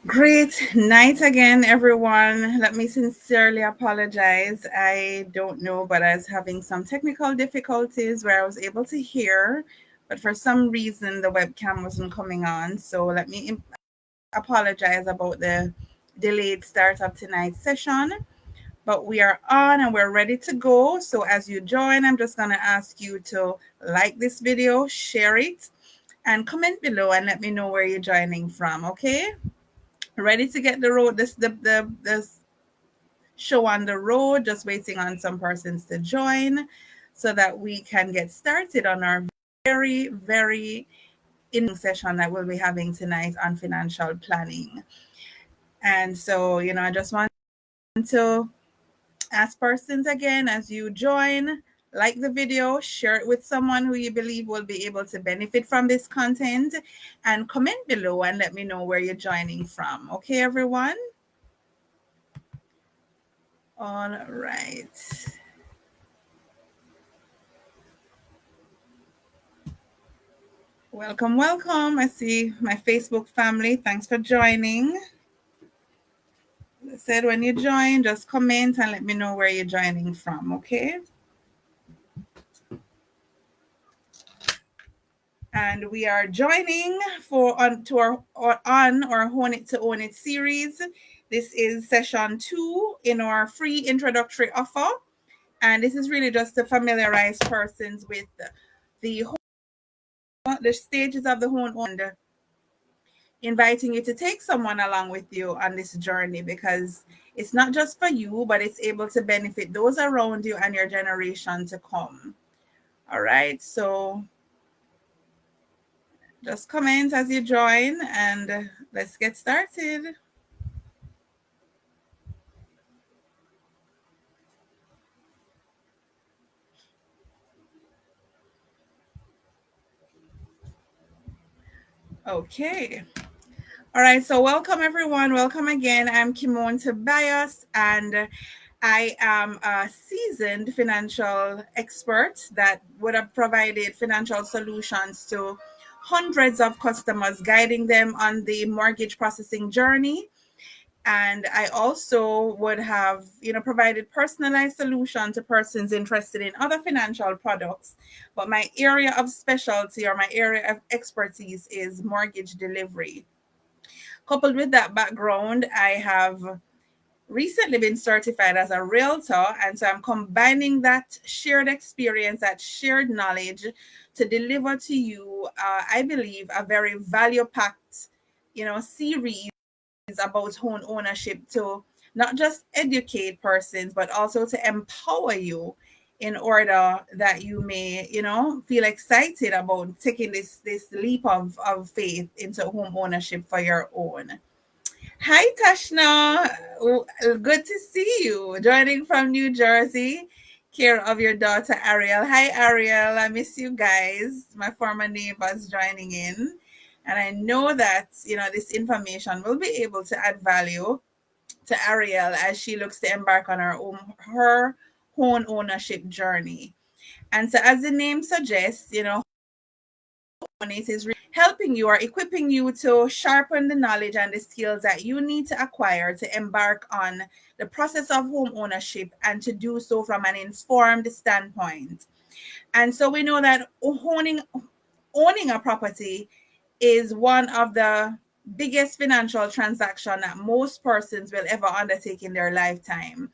Great night again, everyone. Let me sincerely apologize. I don't know, but I was having some technical difficulties where I was able to hear, but for some reason the webcam wasn't coming on. So let me apologize about the delayed start of tonight's session. But we are on and we're ready to go. So as you join, I'm just going to ask you to like this video, share it, and comment below and let me know where you're joining from, okay? Ready to get the road the show on the road, just waiting on some persons to join so that we can get started on our very in session that we'll be having tonight on financial planning. And so, I just want to ask persons again, as you join, like the video, share it with someone who you believe will be able to benefit from this content, and comment below and let me know where you're joining from. Okay, everyone? All right. Welcome, welcome. I see my Facebook family. Thanks for joining. I said when you join, just comment and let me know where you're joining from, okay? And we are joining on our Hone It to Own It series. This is session 2 in our free introductory offer. And this is really just to familiarize persons with the stages of the home and inviting you to take someone along with you on this journey, because it's not just for you, but it's able to benefit those around you and your generation to come. All right, so just comment as you join and let's get started. Okay. All right, so welcome everyone. Welcome again. I'm Kimon Tobias, and I am a seasoned financial expert that would have provided financial solutions to hundreds of customers, guiding them on the mortgage processing journey. And I also would have, provided personalized solution to persons interested in other financial products. But my area of specialty or my area of expertise is mortgage delivery. Coupled with that background, I have recently been certified as a realtor, and so I'm combining that shared experience, that shared knowledge, to deliver to you, I believe, a very value-packed, series about home ownership, to not just educate persons, but also to empower you in order that you may, feel excited about taking this leap of faith into home ownership for your own. Hi, Tashna. Good to see you. Joining from New Jersey, care of your daughter, Ariel. Hi, Ariel. I miss you guys. My former neighbors joining in. And I know that, this information will be able to add value to Ariel as she looks to embark on her home ownership journey. And so, as the name suggests, it is helping you or equipping you to sharpen the knowledge and the skills that you need to acquire to embark on the process of home ownership, and to do so from an informed standpoint. And so we know that owning a property is one of the biggest financial transaction that most persons will ever undertake in their lifetime.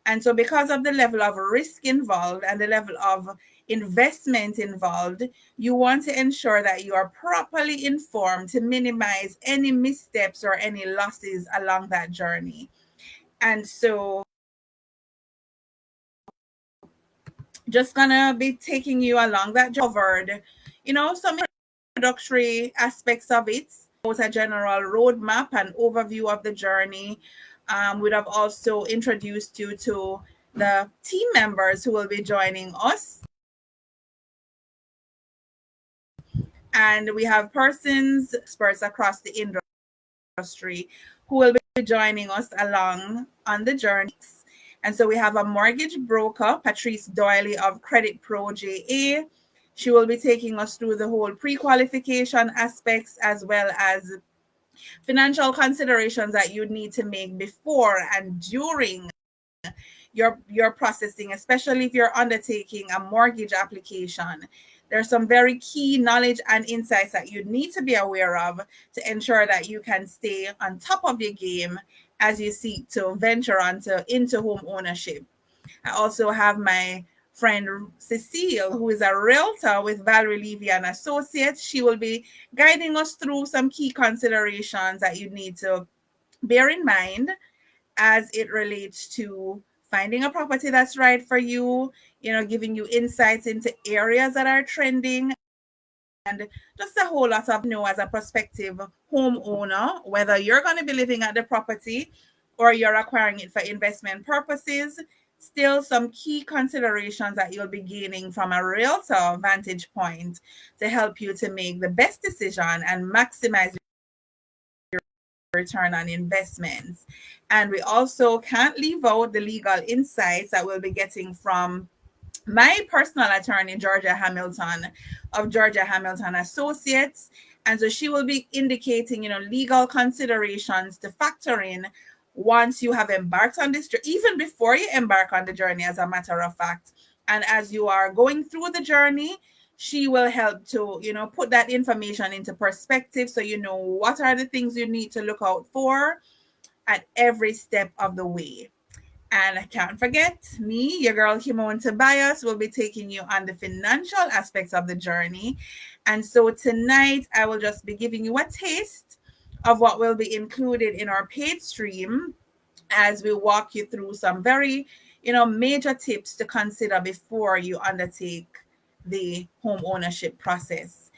And so because of the level of risk involved and the level of investment involved, you want to ensure that you are properly informed to minimize any missteps or any losses along that journey. And so just gonna be taking you along that covered, some introductory aspects of it, with a general roadmap and overview of the journey. We'd have also introduced you to the team members who will be joining us. And we have persons, experts across the industry who will be joining us along on the journey. And so we have a mortgage broker, Patrice Doyley of Credit Pro JA. She will be taking us through the whole pre-qualification aspects, as well as Financial considerations that you need to make before and during your processing, especially if you're undertaking a mortgage application. There's some very key knowledge and insights that you need to be aware of to ensure that you can stay on top of your game as you seek to venture into home ownership. I also have my friend Cecile, who is a realtor with Valerie Levy and Associates. She will be guiding us through some key considerations that you need to bear in mind as it relates to finding a property that's right for you, giving you insights into areas that are trending, and just a whole lot of, as a prospective homeowner, whether you're going to be living at the property or you're acquiring it for investment purposes, still some key considerations that you'll be gaining from a realtor vantage point to help you to make the best decision and maximize return on investments. And we also can't leave out the legal insights that we'll be getting from my personal attorney, Georgia Hamilton of Georgia Hamilton Associates. And so she will be indicating, legal considerations to factor in once you have embarked on this, even before you embark on the journey, as a matter of fact. And as you are going through the journey, she will help to, put that information into perspective so you know what are the things you need to look out for at every step of the way. And I can't forget, me, your girl Kimon Tobias, will be taking you on the financial aspects of the journey. And so tonight, I will just be giving you a taste of what will be included in our paid stream as we walk you through some very, major tips to consider before you undertake the home ownership process.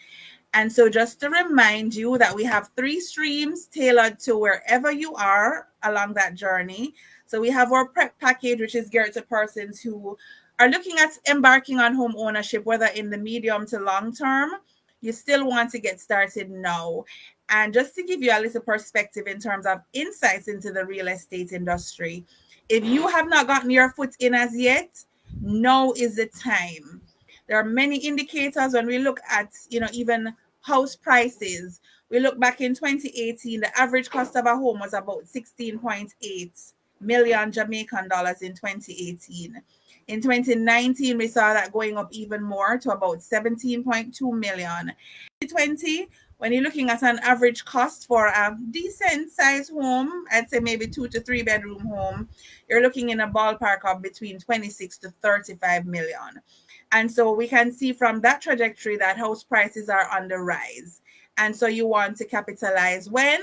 And so just to remind you that we have 3 streams tailored to wherever you are along that journey. So we have our prep package, which is geared to persons who are looking at embarking on home ownership, whether in the medium to long term, you still want to get started now. And just to give you a little perspective in terms of insights into the real estate industry, if you have not gotten your foot in as yet, now is the time. There are many indicators when we look at, even house prices. We look back in 2018, the average cost of a home was about 16.8 million Jamaican dollars in 2018. In 2019, we saw that going up even more to about 17.2 million. 2020, when you're looking at an average cost for a decent sized home, I'd say maybe 2 to 3 bedroom home, you're looking in a ballpark of between 26 to 35 million. And so we can see from that trajectory that house prices are on the rise. And so you want to capitalize when?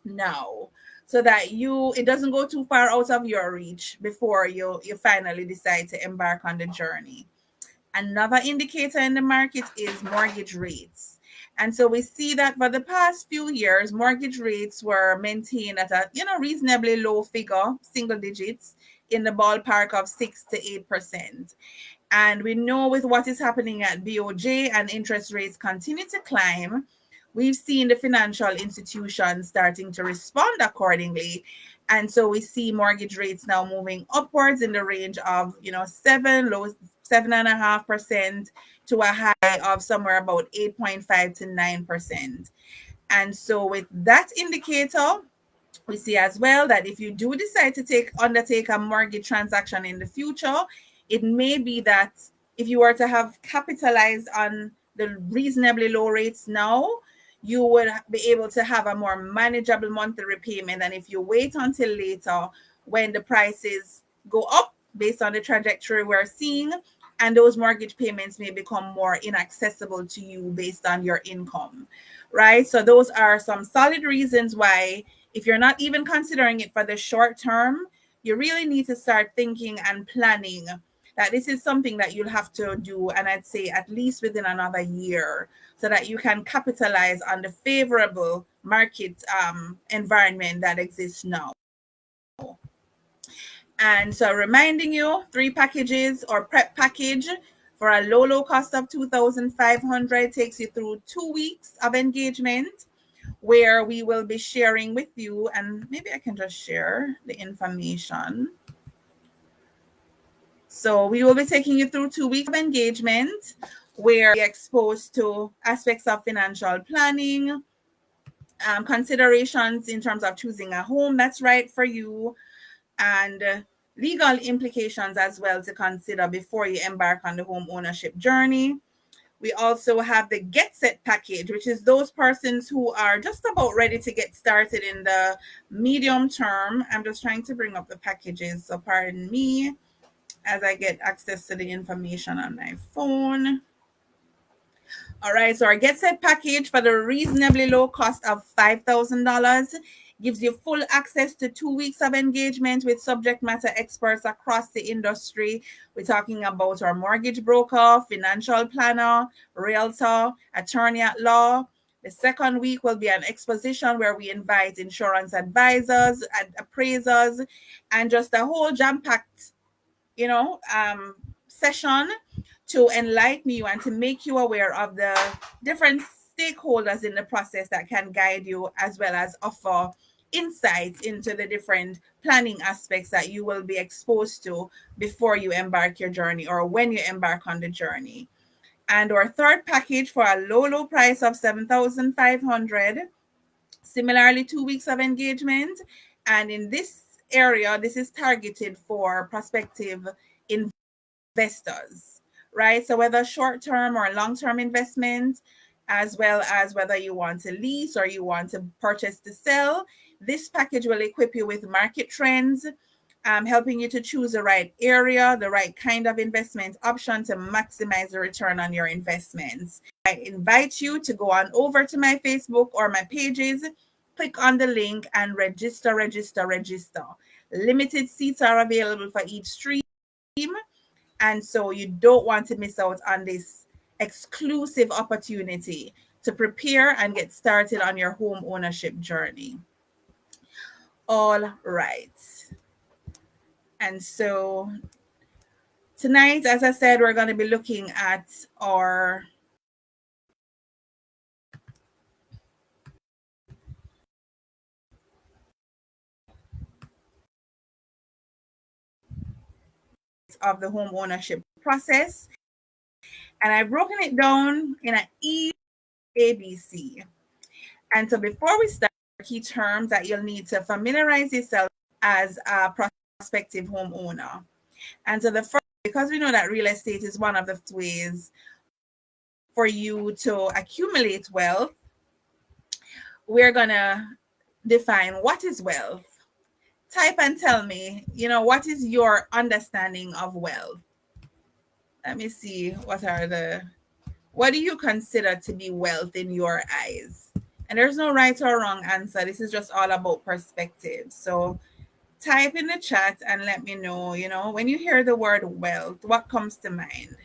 Now. So that it doesn't go too far out of your reach before you finally decide to embark on the journey. Another indicator in the market is mortgage rates. And so we see that for the past few years, mortgage rates were maintained at a reasonably low figure, single digits, in the ballpark of 6 to 8%. And we know with what is happening at BOJ and interest rates continue to climb, we've seen the financial institutions starting to respond accordingly. And so we see mortgage rates now moving upwards in the range of, 7.5% to a high of somewhere about 8.5 to 9%. And so with that indicator, we see as well that if you do decide to undertake a mortgage transaction in the future, it may be that if you were to have capitalized on the reasonably low rates now, you would be able to have a more manageable monthly repayment than if you wait until later when the prices go up based on the trajectory we're seeing, and those mortgage payments may become more inaccessible to you based on your income, right? So those are some solid reasons why, if you're not even considering it for the short term, you really need to start thinking and planning that this is something that you'll have to do, and I'd say at least within another year, so that you can capitalize on the favorable market environment that exists now. And so reminding you, 3 packages or prep package for a low cost of $2,500 takes you through 2 weeks of engagement, where we will be sharing with you, and maybe I can just share the information. So we will be taking you through 2 weeks of engagement where you're exposed to aspects of financial planning, considerations in terms of choosing a home that's right for you, and legal implications as well to consider before you embark on the home ownership journey. We also have the Get Set package, which is those persons who are just about ready to get started in the medium term. I'm just trying to bring up the packages, so pardon me as I get access to the information on my phone. All right, so our Get Set package for the reasonably low cost of $5,000 gives you full access to 2 weeks of engagement with subject matter experts across the industry. We're talking about our mortgage broker, financial planner, realtor, attorney at law. The second week will be an exposition where we invite insurance advisors and appraisers, and just a whole jam-packed, session to enlighten you and to make you aware of the different stakeholders in the process that can guide you, as well as offer insights into the different planning aspects that you will be exposed to before you embark your journey or when you embark on the journey. And our third package for a low price of $7,500, similarly 2 weeks of engagement. And in this area, this is targeted for prospective investors, right? So whether short-term or long-term investment, as well as whether you want to lease or you want to purchase to sell, this package will equip you with market trends, helping you to choose the right area, the right kind of investment option to maximize the return on your investments. I invite you to go on over to my Facebook or my pages, click on the link and register. Limited seats are available for each stream. And so you don't want to miss out on this exclusive opportunity to prepare and get started on your home ownership journey. All right. And so tonight, as I said, we're going to be looking at our of the home ownership process. And I've broken it down in an ABC. And so before we start, key terms that you'll need to familiarize yourself as a prospective homeowner. And so the first, because we know that real estate is one of the ways for you to accumulate wealth, we're going to define what is wealth. Type and tell me, what is your understanding of wealth? Let me see, what do you consider to be wealth in your eyes? And there's no right or wrong answer. This is just all about perspective. So type in the chat and let me know, when you hear the word wealth, what comes to mind?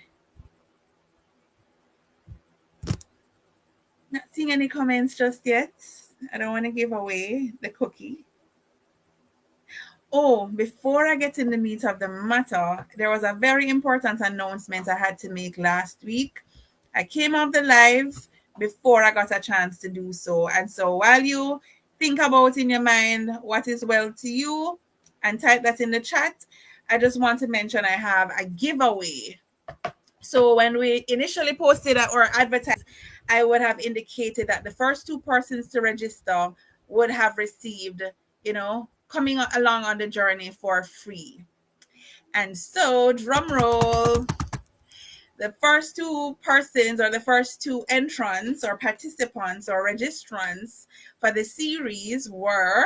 Not seeing any comments just yet. I don't want to give away the cookie. Oh, before I get in the meat of the matter, there was a very important announcement I had to make last week. I came off the live before I got a chance to do so. And so while you think about in your mind what is wealth to you and type that in the chat, I just want to mention I have a giveaway. So when we initially posted or advertised, I would have indicated that the first 2 persons to register would have received, coming along on the journey for free. And so, drum roll, the first 2 persons or the first 2 entrants or participants or registrants for the series were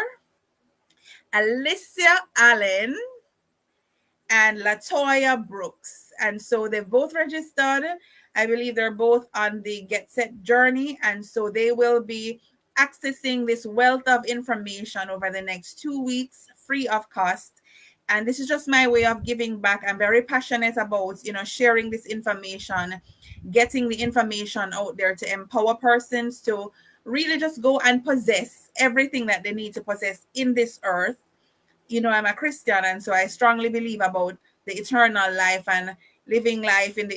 Alicia Allen and Latoya Brooks. And so they both registered. I believe they're both on the Get Set journey. And so they will be accessing this wealth of information over the next 2 weeks, free of cost. And this is just my way of giving back. I'm very passionate about, sharing this information, getting the information out there to empower persons to really just go and possess everything that they need to possess in this earth. I'm a Christian, and so I strongly believe about the eternal life and living life in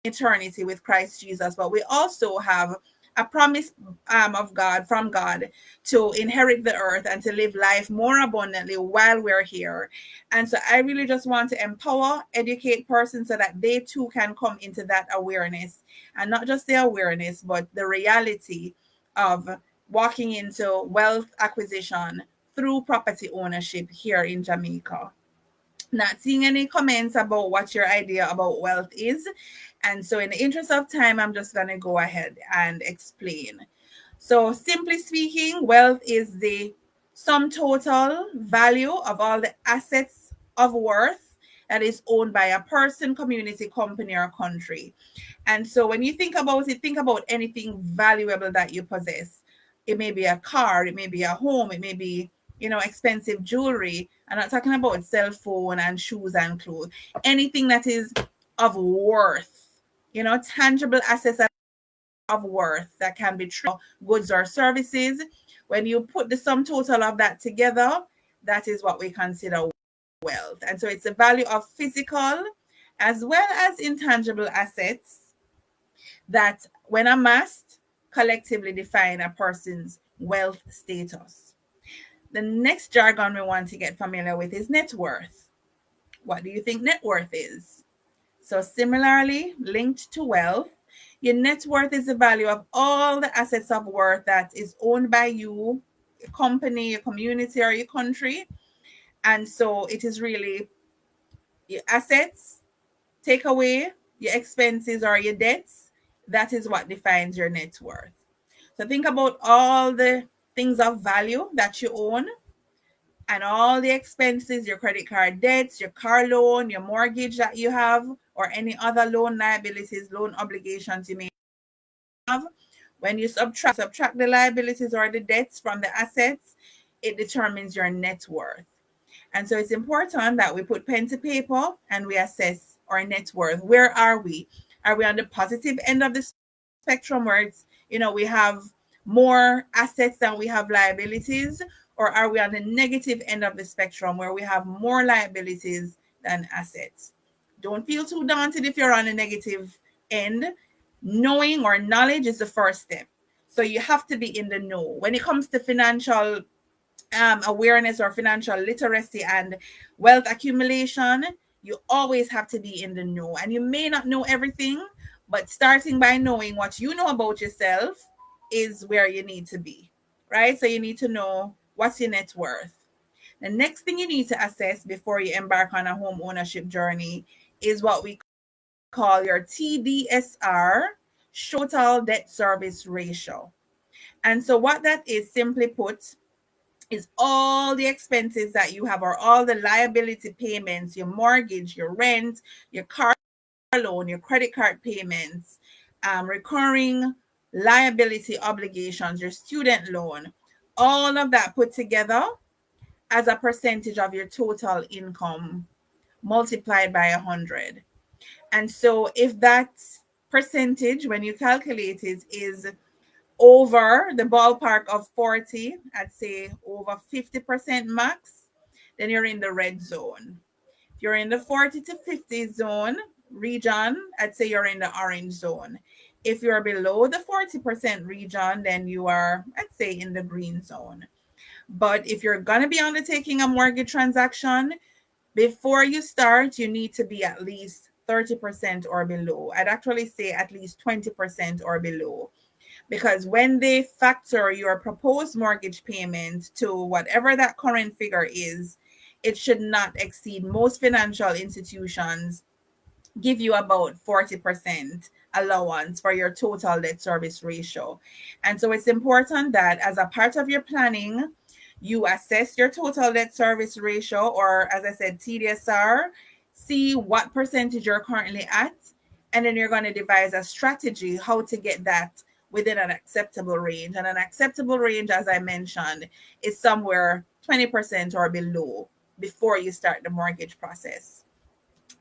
eternity with Christ Jesus. But we also have a promise of God, from God, to inherit the earth and to live life more abundantly while we're here. And so I really just want to empower, educate persons so that they too can come into that awareness, and not just the awareness, but the reality of walking into wealth acquisition through property ownership here in Jamaica. Not seeing any comments about what your idea about wealth is. And so, in the interest of time, I'm just going to go ahead and explain. So, simply speaking, wealth is the sum total value of all the assets of worth that is owned by a person, community, company, or country. And so, when you think about it, think about anything valuable that you possess. It may be a car, it may be a home, it may be expensive jewelry. I'm not talking about cell phone and shoes and clothes. Anything that is of worth, tangible assets of worth that can be true goods or services. When you put the sum total of that together, that is what we consider wealth. And so it's the value of physical as well as intangible assets that, when amassed, collectively define a person's wealth status. The next jargon we want to get familiar with is net worth. What do you think net worth is? So similarly, linked to wealth, your net worth is the value of all the assets of worth that is owned by you, your company, your community, or your country. And so it is really your assets, take away your expenses or your debts. That is what defines your net worth. So think about all the things of value that you own and all the expenses, your credit card debts, your car loan, your mortgage that you have, or any other loan liabilities, loan obligations you may have. When you subtract the liabilities or the debts from the assets, it determines your net worth. And so it's important that we put pen to paper and we assess our net worth. Where are we? Are we on the positive end of the spectrum where it's, we have more assets than we have liabilities? Or are we on the negative end of the spectrum where we have more liabilities than assets? Don't feel too daunted if you're on the negative end. Knowing or knowledge is the first step. So you have to be in the know. When it comes to financial awareness or financial literacy and wealth accumulation, you always have to be in the know. And you may not know everything, but starting by knowing what you know about yourself is where you need to be, right? So you need to know what's your net worth. The next thing you need to assess before you embark on a home ownership journey is what we call your TDSR, total debt service ratio. And so what that is, simply put, is all the expenses that you have or all the liability payments, your mortgage, your rent, your car loan, your credit card payments, recurring liability obligations, your student loan, all of that put together as a percentage of your total income multiplied by 100. And so if that percentage, when you calculate it, is over the ballpark of 40, I'd say over 50% max, then you're in the red zone. If you're in the 40 to 50 zone region, I'd say you're in the orange zone. If you're below the 40% region, then you are, I'd say, in the green zone. But if you're going to be undertaking a mortgage transaction, before you start, you need to be at least 30% or below. I'd actually say at least 20% or below. Because when they factor your proposed mortgage payment to whatever that current figure is, it should not exceed. Most financial institutions give you about 40% allowance for your total debt service ratio. And so it's important that as a part of your planning, you assess your total debt service ratio, or as I said, TDSR, see what percentage you're currently at, and then you're going to devise a strategy how to get that within an acceptable range. And an acceptable range, as I mentioned, is somewhere 20% or below before you start the mortgage process.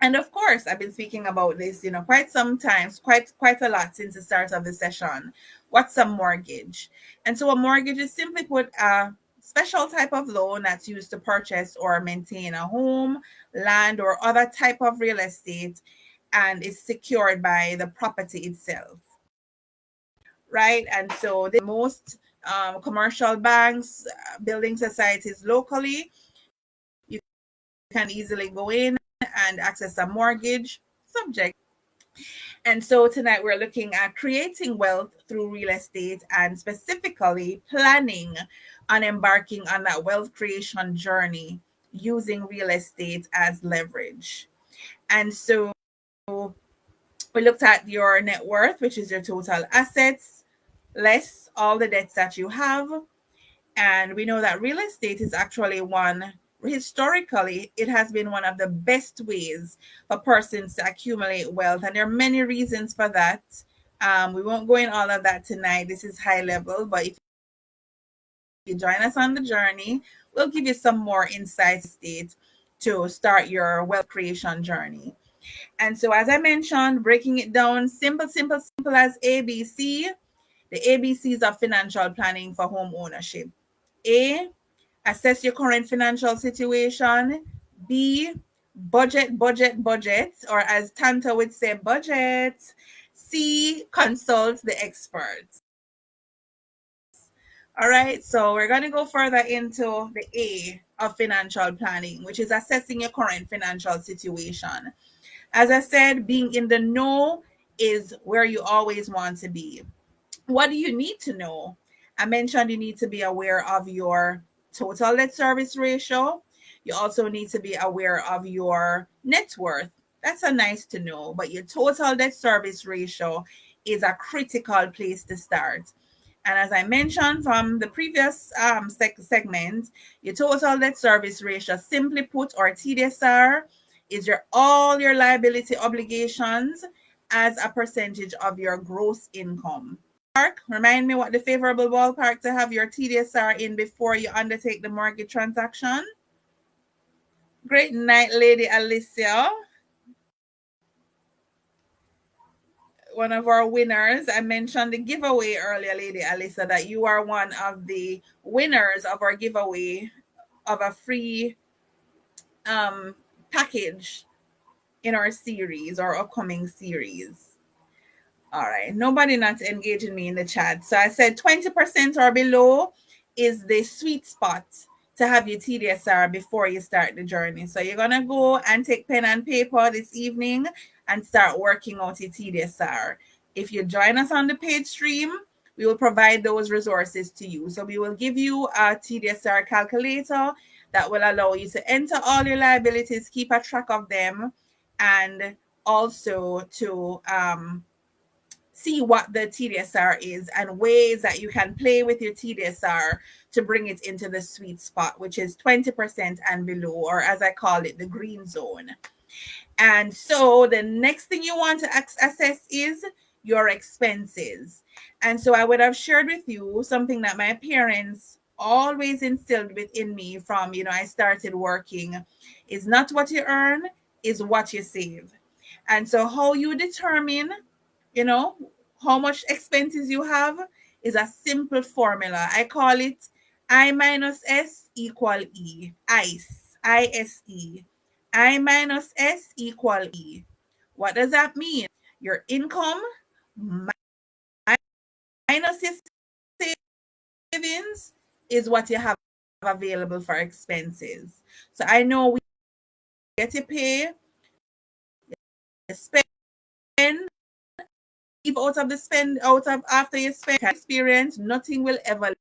And of course, I've been speaking about this, quite sometimes, quite a lot since the start of the session. What's a mortgage? And so a mortgage is, simply put, a special type of loan that's used to purchase or maintain a home, land, or other type of real estate, and is secured by the property itself, right? And so the most commercial banks, building societies locally, you can easily go in and access a mortgage, subject And so tonight we're looking at creating wealth through real estate and specifically planning on embarking on that wealth creation journey using real estate as leverage. And so we looked at your net worth, which is your total assets, less all the debts that you have. And we know that real estate is actually historically, it has been one of the best ways for persons to accumulate wealth. And there are many reasons for that. We won't go in all of that tonight. This is high level, but if you join us on the journey, we'll give you some more insights to start your wealth creation journey. And so, as I mentioned, breaking it down simple as ABC, the ABCs of financial planning for home ownership. A, assess your current financial situation. B, budget, or as Tanta would say, budget. C, consult the experts. All right, so we're going to go further into the A of financial planning, which is assessing your current financial situation. As I said, being in the know is where you always want to be. What do you need to know? I mentioned you need to be aware of your total debt service ratio. You also need to be aware of your net worth. That's a nice to know, but your total debt service ratio is a critical place to start. And as I mentioned from the previous segment, your total debt service ratio, simply put, or TDSR, is all your liability obligations as a percentage of your gross income. Remind me what the favorable ballpark to have your TDSR in before you undertake the mortgage transaction. Great night, Lady Alicia. One of our winners. I mentioned the giveaway earlier, Lady Alicia, that you are one of the winners of our giveaway of a free package in our series, our upcoming series. All right, nobody not engaging me in the chat. So I said 20% or below is the sweet spot to have your TDSR before you start the journey. So you're going to go and take pen and paper this evening and start working out your TDSR. If you join us on the paid stream, we will provide those resources to you. So we will give you a TDSR calculator that will allow you to enter all your liabilities, keep a track of them, and also to see what the TDSR is and ways that you can play with your TDSR to bring it into the sweet spot, which is 20% and below, or as I call it, the green zone. And so the next thing you want to assess is your expenses. And so I would have shared with you something that my parents always instilled within me from, I started working, is not what you earn, is what you save. And so how you determine how much expenses you have is a simple formula. I call it I minus S equal E. ICE. ISE. I minus S equal E. What does that mean? Your income minus your savings is what you have available for expenses. So I know we get to pay, spend, leave out of the spend, out of after you spend experience, nothing will ever